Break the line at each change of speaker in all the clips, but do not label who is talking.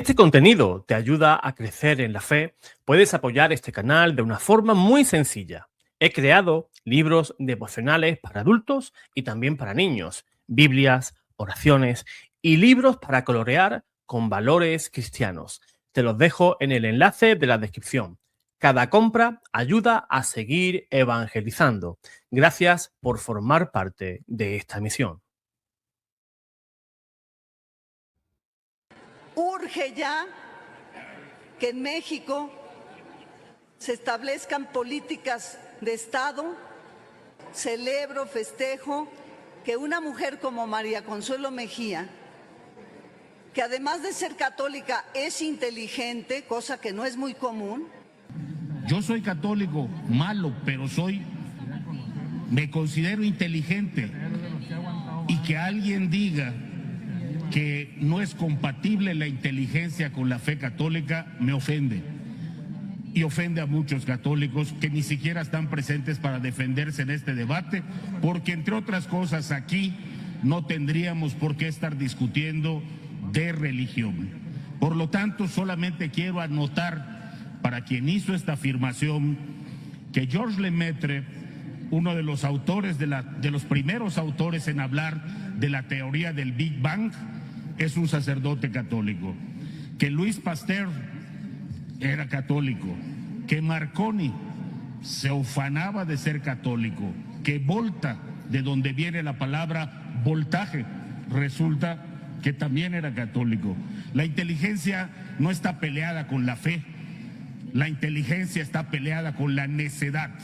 este contenido te ayuda a crecer en la fe, puedes apoyar este canal de una forma muy sencilla. He creado libros devocionales para adultos y también para niños, Biblias, oraciones y libros para colorear con valores cristianos. Te los dejo en el enlace de la descripción. Cada compra ayuda a seguir evangelizando. Gracias por formar parte de esta misión.
Urge ya que en México se establezcan políticas de Estado. Celebro, festejo que una mujer como María Consuelo Mejía, que además de ser católica es inteligente, cosa que no es muy común.
Yo soy católico, malo, pero me considero inteligente. Y que alguien diga que no es compatible la inteligencia con la fe católica, me ofende. Y ofende a muchos católicos que ni siquiera están presentes para defenderse en este debate, porque entre otras cosas aquí no tendríamos por qué estar discutiendo de religión. Por lo tanto, solamente quiero anotar para quien hizo esta afirmación que Georges Lemaitre, uno de los autores de los primeros autores en hablar de la teoría del Big Bang, es un sacerdote católico, que Louis Pasteur era católico, que Marconi se ufanaba de ser católico, que Volta, de donde viene la palabra voltaje, resulta que también era católico. La inteligencia no está peleada con la fe, la inteligencia está peleada con la necedad,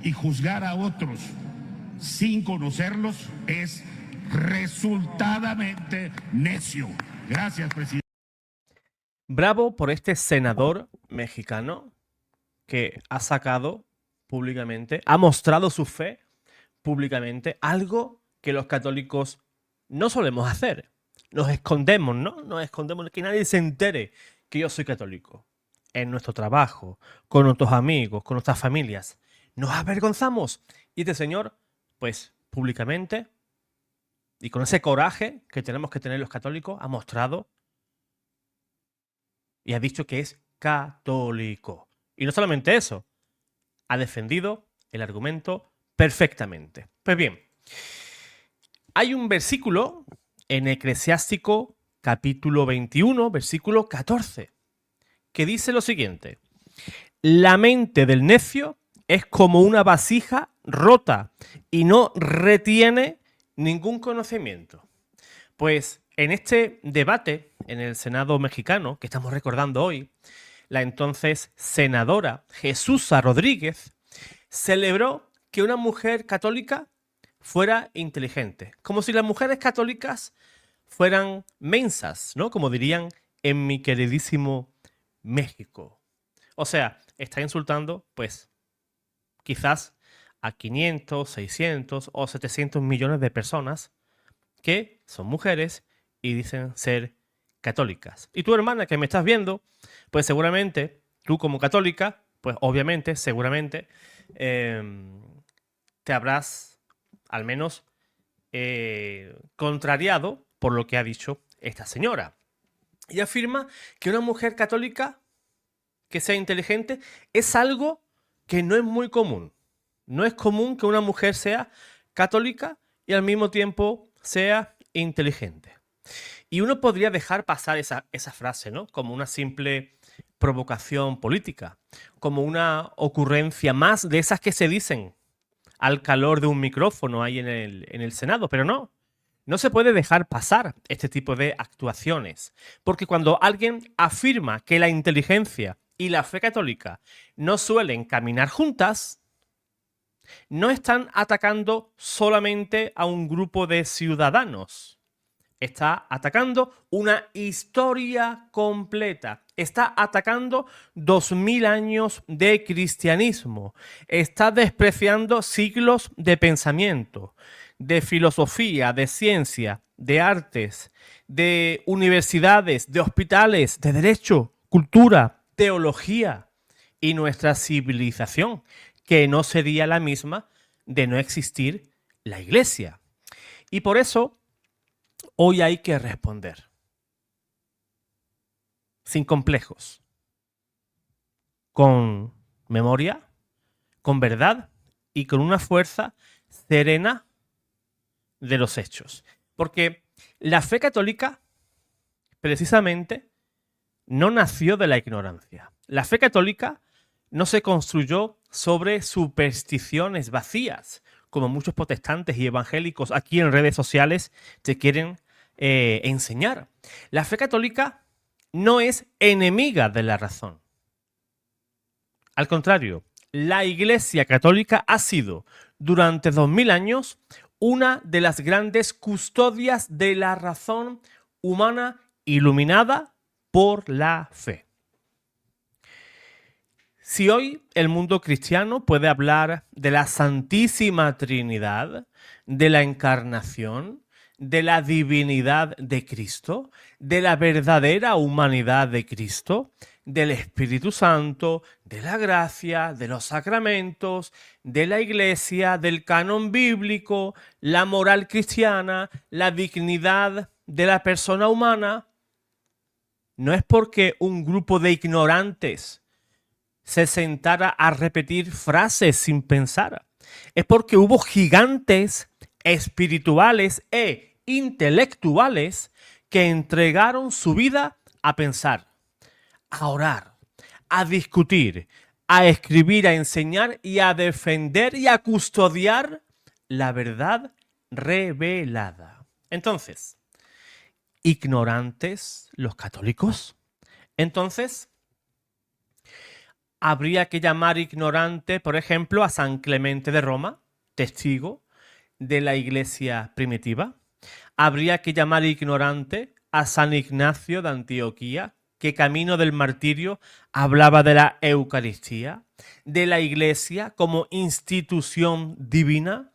y juzgar a otros sin conocerlos es resultadamente necio. Gracias, presidente.
Bravo por este senador mexicano que ha sacado públicamente, ha mostrado su fe públicamente, algo que los católicos no solemos hacer. Nos escondemos, ¿no? Nos escondemos, que nadie se entere que yo soy católico. En nuestro trabajo, con nuestros amigos, con nuestras familias. Nos avergonzamos. Y este señor, pues públicamente, y con ese coraje que tenemos que tener los católicos, ha mostrado y ha dicho que es católico. Y no solamente eso, ha defendido el argumento perfectamente. Pues bien, hay un versículo en Eclesiástico capítulo 21, versículo 14, que dice lo siguiente: la mente del necio es como una vasija rota y no retiene ningún conocimiento. Pues en este debate en el Senado mexicano, que estamos recordando hoy, la entonces senadora Jesusa Rodríguez celebró que una mujer católica fuera inteligente, como si las mujeres católicas fueran mensas, ¿no? Como dirían en mi queridísimo México. O sea, está insultando, pues, quizás a 500, 600 o 700 millones de personas que son mujeres y dicen ser católicas. Y tu hermana que me estás viendo, pues seguramente, tú como católica, pues obviamente, seguramente, te habrás al menos contrariado por lo que ha dicho esta señora. Y afirma que una mujer católica que sea inteligente es algo que no es muy común. No es común que una mujer sea católica y al mismo tiempo sea inteligente. Y uno podría dejar pasar esa frase, ¿no? Como una simple provocación política, como una ocurrencia más de esas que se dicen al calor de un micrófono ahí en el Senado, pero no. No se puede dejar pasar este tipo de actuaciones, porque cuando alguien afirma que la inteligencia y la fe católica no suelen caminar juntas, no están atacando solamente a un grupo de ciudadanos. Está atacando una historia completa. Está atacando 2000 años de cristianismo. Está despreciando siglos de pensamiento, de filosofía, de ciencia, de artes, de universidades, de hospitales, de derecho, cultura, teología y nuestra civilización, que no sería la misma de no existir la Iglesia. Y por eso hoy hay que responder. sin complejos, con memoria, con verdad y con una fuerza serena de los hechos. Porque la fe católica, precisamente, no nació de la ignorancia. La fe católica no se construyó sobre supersticiones vacías, como muchos protestantes y evangélicos aquí en redes sociales te quieren enseñar. La fe católica no es enemiga de la razón. Al contrario, la Iglesia Católica ha sido durante 2000 años una de las grandes custodias de la razón humana iluminada por la fe. Si hoy el mundo cristiano puede hablar de la Santísima Trinidad, de la Encarnación, de la divinidad de Cristo, de la verdadera humanidad de Cristo, del Espíritu Santo, de la gracia, de los sacramentos, de la Iglesia, del canon bíblico, la moral cristiana, la dignidad de la persona humana, no es porque un grupo de ignorantes se sentara a repetir frases sin pensar. Es porque hubo gigantes espirituales e intelectuales que entregaron su vida a pensar, a orar, a discutir, a escribir, a enseñar y a defender y a custodiar la verdad revelada. Entonces, ¿ignorantes los católicos? Entonces, habría que llamar ignorante, por ejemplo, a San Clemente de Roma, testigo de la Iglesia primitiva. Habría que llamar ignorante a San Ignacio de Antioquía, que camino del martirio hablaba de la Eucaristía, de la Iglesia como institución divina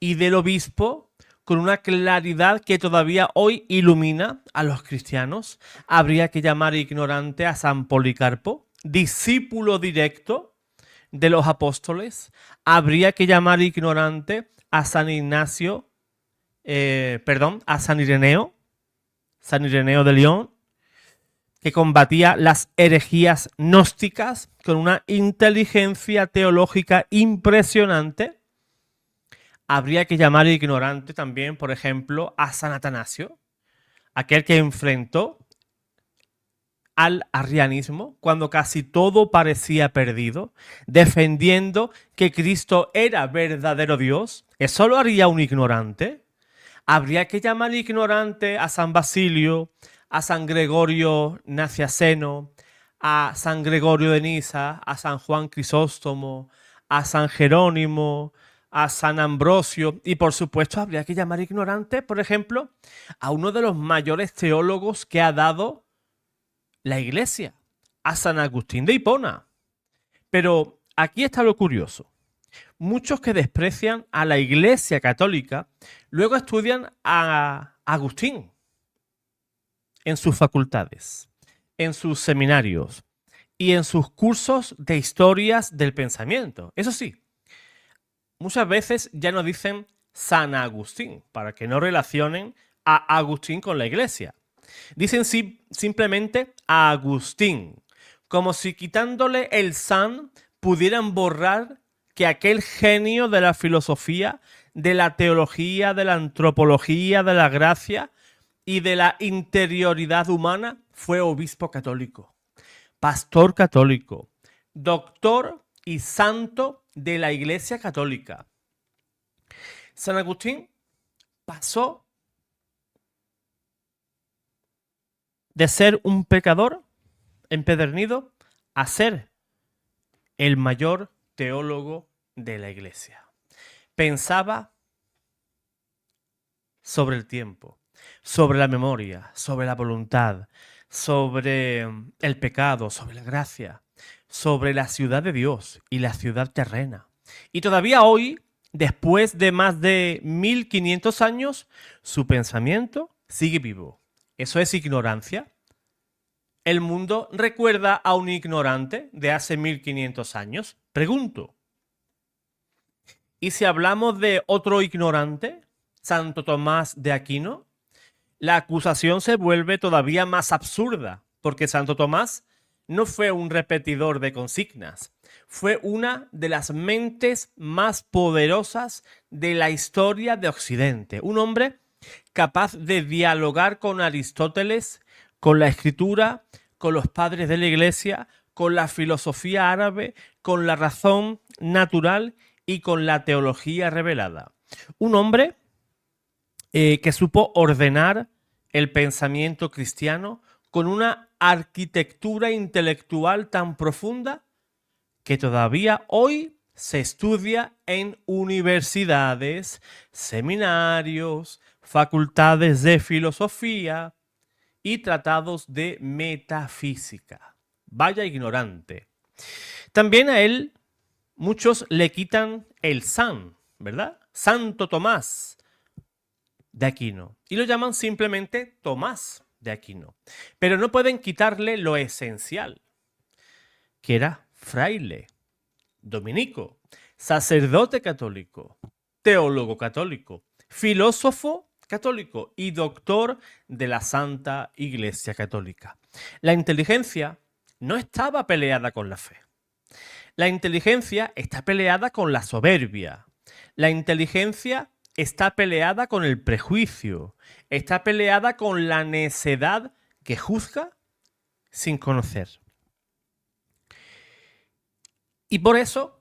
y del obispo con una claridad que todavía hoy ilumina a los cristianos. Habría que llamar ignorante a San Policarpo, discípulo directo de los apóstoles. Habría que llamar ignorante a San Ignacio, a San Ireneo de León, que combatía las herejías gnósticas con una inteligencia teológica impresionante. Habría que llamar ignorante también, por ejemplo, a San Atanasio, aquel que enfrentó al arrianismo cuando casi todo parecía perdido, defendiendo que Cristo era verdadero Dios. ¿Eso lo haría un ignorante? Habría que llamar ignorante a San Basilio, a San Gregorio Nacianceno, a San Gregorio de Niza, a San Juan Crisóstomo, a San Jerónimo, a San Ambrosio, y por supuesto habría que llamar ignorante, por ejemplo, a uno de los mayores teólogos que ha dado la Iglesia, a San Agustín de Hipona. Pero aquí está lo curioso. Muchos que desprecian a la Iglesia católica luego estudian a Agustín en sus facultades, en sus seminarios y en sus cursos de historias del pensamiento. Eso sí, muchas veces ya no dicen San Agustín, para que no relacionen a Agustín con la Iglesia. Dicen simplemente a Agustín, como si quitándole el san pudieran borrar que aquel genio de la filosofía, de la teología, de la antropología, de la gracia y de la interioridad humana fue obispo católico, pastor católico, doctor y santo de la Iglesia católica. San Agustín pasó de ser un pecador empedernido a ser el mayor teólogo de la Iglesia. Pensaba sobre el tiempo, sobre la memoria, sobre la voluntad, sobre el pecado, sobre la gracia, sobre la ciudad de Dios y la ciudad terrena. Y todavía hoy, después de más de 1500 años, su pensamiento sigue vivo. ¿Eso es ignorancia? ¿El mundo recuerda a un ignorante de hace 1500 años? Pregunto. ¿Y si hablamos de otro ignorante, Santo Tomás de Aquino? La acusación se vuelve todavía más absurda. porque Santo Tomás no fue un repetidor de consignas, fue una de las mentes más poderosas de la historia de Occidente. Un hombre capaz de dialogar con Aristóteles, con la escritura, con los padres de la Iglesia, con la filosofía árabe, con la razón natural y con la teología revelada. Un hombre que supo ordenar el pensamiento cristiano con una arquitectura intelectual tan profunda que todavía hoy se estudia en universidades, seminarios, facultades de filosofía y tratados de metafísica. Vaya ignorante. También a él muchos le quitan el san, ¿verdad? Santo Tomás de Aquino. Y lo llaman simplemente Tomás de Aquino. Pero no pueden quitarle lo esencial, que era fraile, dominico, sacerdote católico, teólogo católico, filósofo católico y doctor de la Santa Iglesia Católica. La inteligencia no estaba peleada con la fe. La inteligencia está peleada con la soberbia. La inteligencia está peleada con el prejuicio. Está peleada con la necedad que juzga sin conocer. Y por eso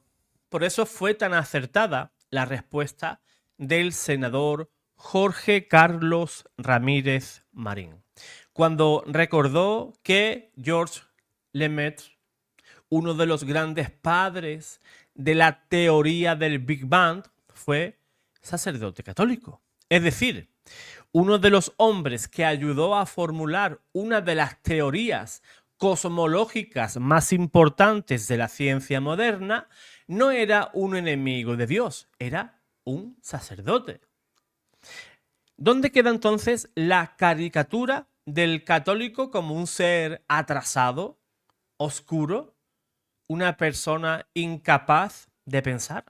fue tan acertada la respuesta del senador Jorge Carlos Ramírez Marín, cuando recordó que Georges Lemaitre, uno de los grandes padres de la teoría del Big Bang, fue sacerdote católico. Es decir, uno de los hombres que ayudó a formular una de las teorías cosmológicas más importantes de la ciencia moderna no era un enemigo de Dios, era un sacerdote. ¿Dónde queda entonces la caricatura del católico como un ser atrasado, oscuro, una persona incapaz de pensar?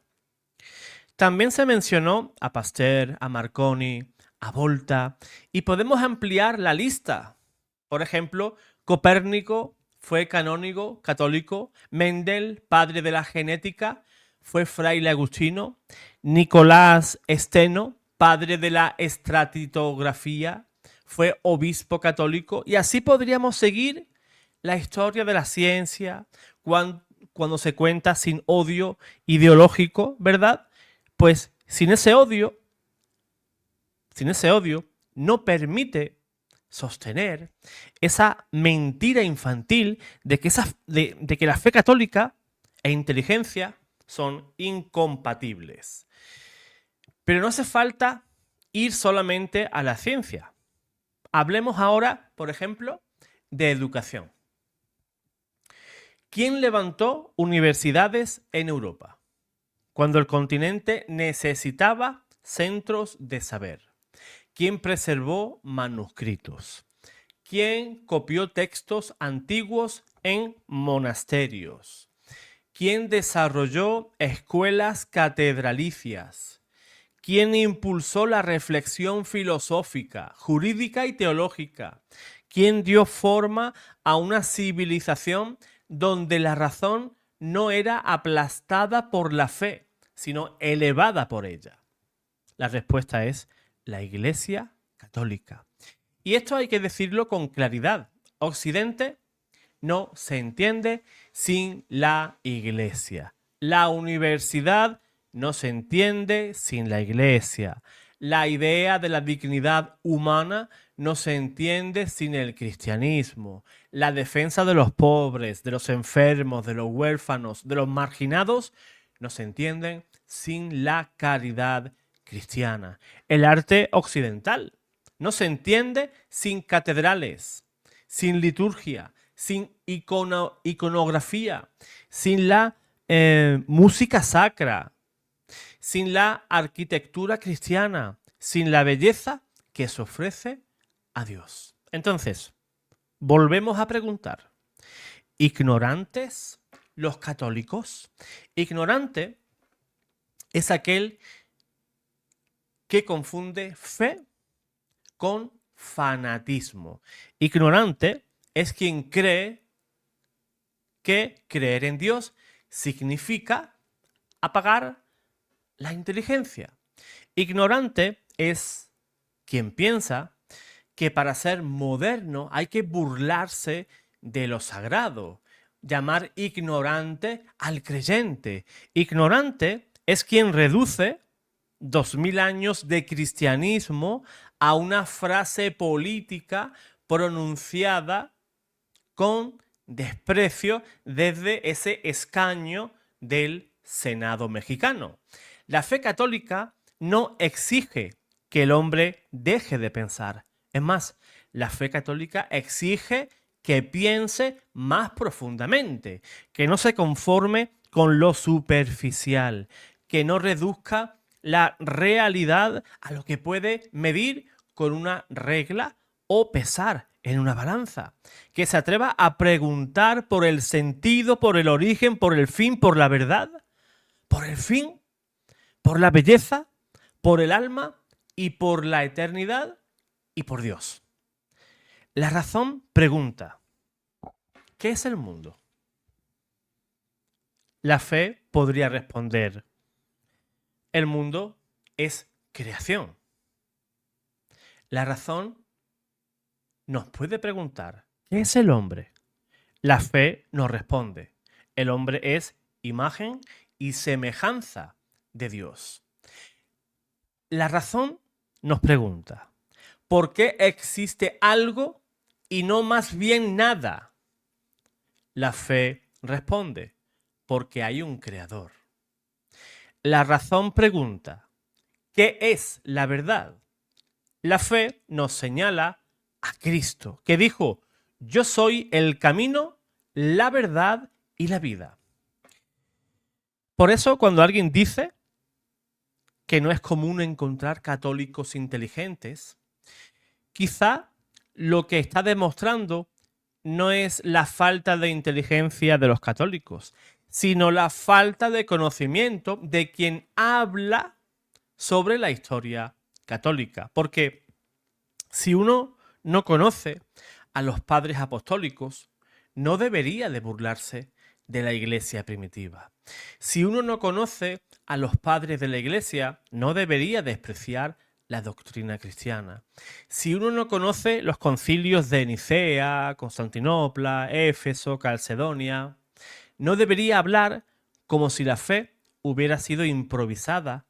También se mencionó a Pasteur, a Marconi, a Volta, y podemos ampliar la lista. Por ejemplo, Copérnico fue canónigo católico, Mendel, padre de la genética, fue fraile agustino, Nicolás Steno, padre de la estratitografía, fue obispo católico, y así podríamos seguir la historia de la ciencia cuando se cuenta sin odio ideológico, ¿verdad? Pues sin ese odio no permite sostener esa mentira infantil de que la fe católica e inteligencia son incompatibles. Pero no hace falta ir solamente a la ciencia. Hablemos ahora, por ejemplo, de educación. ¿Quién levantó universidades en Europa cuando el continente necesitaba centros de saber? ¿Quién preservó manuscritos? ¿Quién copió textos antiguos en monasterios? ¿Quién desarrolló escuelas catedralicias? ¿Quién impulsó la reflexión filosófica, jurídica y teológica? ¿Quién dio forma a una civilización donde la razón no era aplastada por la fe, sino elevada por ella? La respuesta es la Iglesia Católica. Y esto hay que decirlo con claridad. Occidente no se entiende sin la Iglesia. La universidad no se entiende sin la Iglesia. La idea de la dignidad humana no se entiende sin el cristianismo. La defensa de los pobres, de los enfermos, de los huérfanos, de los marginados, no se entienden sin la caridad cristiana. El arte occidental no se entiende sin catedrales, sin liturgia, sin iconografía, sin la música sacra, sin la arquitectura cristiana, sin la belleza que se ofrece a Dios. Entonces, volvemos a preguntar, ¿ignorantes los católicos? Ignorante es aquel que confunde fe con fanatismo. Ignorante es quien cree que creer en Dios significa apagar la inteligencia. Ignorante es quien piensa que para ser moderno hay que burlarse de lo sagrado, llamar ignorante al creyente. Ignorante es quien reduce 2000 años de cristianismo a una frase política pronunciada con desprecio desde ese escaño del Senado mexicano. La fe católica no exige que el hombre deje de pensar. Es más, la fe católica exige que piense más profundamente, que no se conforme con lo superficial, que no reduzca la realidad a lo que puede medir con una regla o pesar en una balanza, que se atreva a preguntar por el sentido, por el origen, por el fin, por la verdad, por el fin, por la belleza, por el alma y por la eternidad y por Dios. La razón pregunta, ¿qué es el mundo? La fe podría responder, el mundo es creación. La razón nos puede preguntar, ¿qué es el hombre? La fe nos responde, el hombre es imagen y semejanza de Dios. La razón nos pregunta, ¿por qué existe algo y no más bien nada? La fe responde, porque hay un creador. La razón pregunta, ¿qué es la verdad? La fe nos señala a Cristo, que dijo, yo soy el camino, la verdad y la vida. Por eso, cuando alguien dice que no es común encontrar católicos inteligentes, quizá lo que está demostrando no es la falta de inteligencia de los católicos, sino la falta de conocimiento de quien habla sobre la historia católica. Porque si uno no conoce a los padres apostólicos, no debería de burlarse de la iglesia primitiva. Si uno no conoce a los padres de la iglesia, no debería despreciar la doctrina cristiana. Si uno no conoce los concilios de Nicea, Constantinopla, Éfeso, Calcedonia, no debería hablar como si la fe hubiera sido improvisada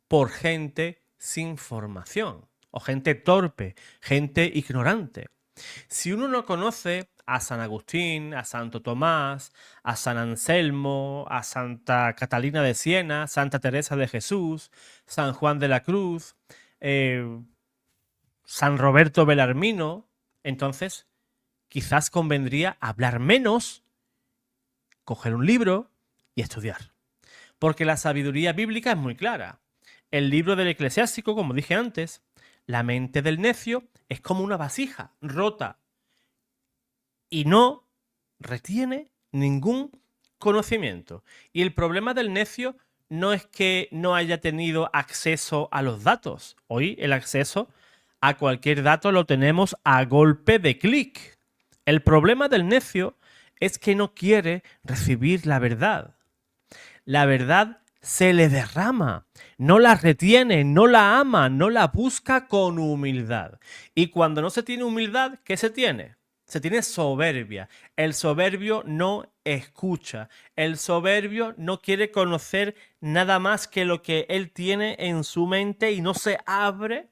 por gente sin formación o gente torpe, gente ignorante. Si uno no conoce a San Agustín, a Santo Tomás, a San Anselmo, a Santa Catalina de Siena, Santa Teresa de Jesús, San Juan de la Cruz, San Roberto Belarmino, entonces quizás convendría hablar menos, coger un libro y estudiar. Porque la sabiduría bíblica es muy clara. El libro del Eclesiástico, como dije antes, la mente del necio es como una vasija rota y no retiene ningún conocimiento. Y el problema del necio no es que no haya tenido acceso a los datos. Hoy el acceso a cualquier dato lo tenemos a golpe de clic. El problema del necio es que no quiere recibir la verdad. La verdad se le derrama, no la retiene, no la ama, no la busca con humildad. Y cuando no se tiene humildad, ¿qué se tiene? Se tiene soberbia. El soberbio no escucha. El soberbio no quiere conocer nada más que lo que él tiene en su mente y no se abre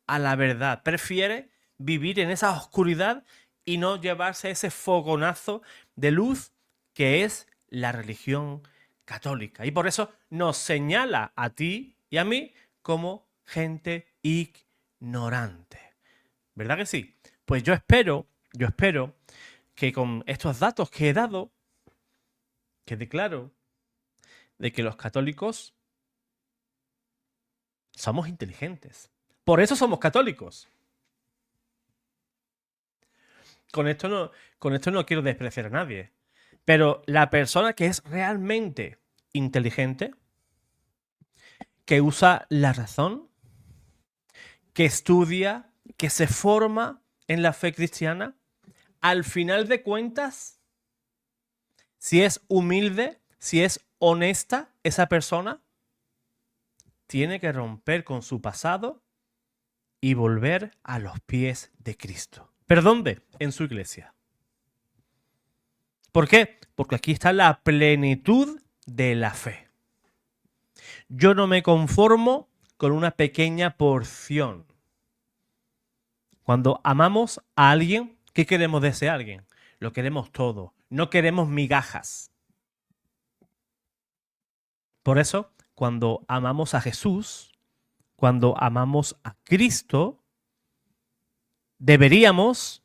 a la verdad. Prefiere vivir en esa oscuridad y no llevarse ese fogonazo de luz que es la religión católica. Y por eso nos señala a ti y a mí como gente ignorante. ¿Verdad que sí? Pues yo espero que con estos datos que he dado, quede claro de que los católicos somos inteligentes. Por eso somos católicos. Con esto no quiero despreciar a nadie. Pero la persona que es realmente inteligente, que usa la razón, que estudia, que se forma en la fe cristiana, al final de cuentas, si es humilde, si es honesta esa persona, tiene que romper con su pasado y volver a los pies de Cristo. ¿Pero dónde? En su iglesia. ¿Por qué? Porque aquí está la plenitud de la fe. Yo no me conformo con una pequeña porción. Cuando amamos a alguien, ¿qué queremos de ese alguien? Lo queremos todo. No queremos migajas. Por eso, cuando amamos a Jesús, cuando amamos a Cristo, deberíamos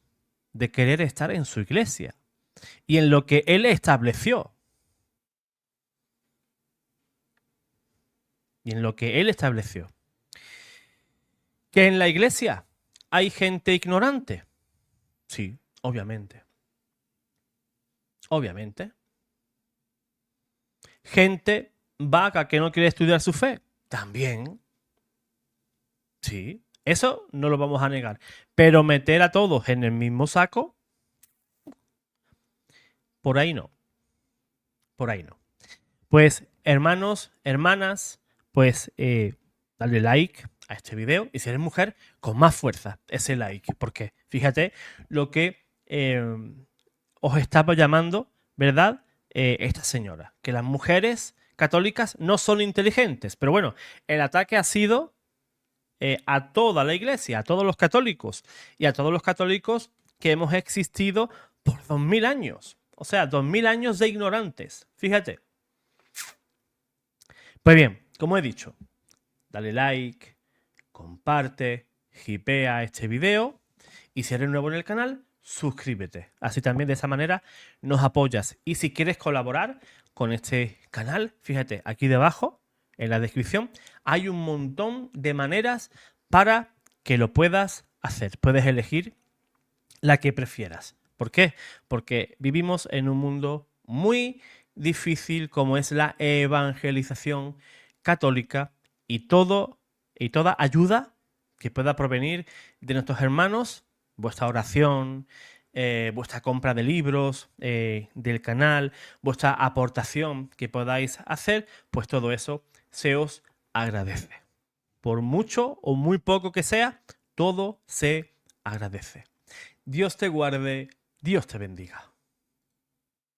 de querer estar en su iglesia y en lo que Él estableció. Y en lo que Él estableció. ¿Que en la iglesia hay gente ignorante? Sí, obviamente. Obviamente. Gente vaga que no quiere estudiar su fe. También. Sí, eso no lo vamos a negar. Pero meter a todos en el mismo saco, por ahí no. Por ahí no. Pues, hermanos, hermanas, pues dale like a este video. Y si eres mujer, con más fuerza ese like. Porque fíjate lo que os estaba llamando, ¿verdad? Esta señora. Que las mujeres católicas no son inteligentes. Pero bueno, el ataque ha sido a toda la iglesia, a todos los católicos. Y a todos los católicos que hemos existido por 2000 años. O sea, 2000 años de ignorantes. Fíjate. Pues bien, como he dicho, dale like, comparte, hipea este video y si eres nuevo en el canal, suscríbete. Así también de esa manera nos apoyas. Y si quieres colaborar con este canal, fíjate, aquí debajo, en la descripción, hay un montón de maneras para que lo puedas hacer. Puedes elegir la que prefieras. ¿Por qué? Porque vivimos en un mundo muy difícil como es la evangelización católica y toda ayuda que pueda provenir de nuestros hermanos, vuestra oración, vuestra compra de libros del canal, vuestra aportación que podáis hacer, pues todo eso se os agradece. Por mucho o muy poco que sea, todo se agradece. Dios te guarde, Dios te bendiga.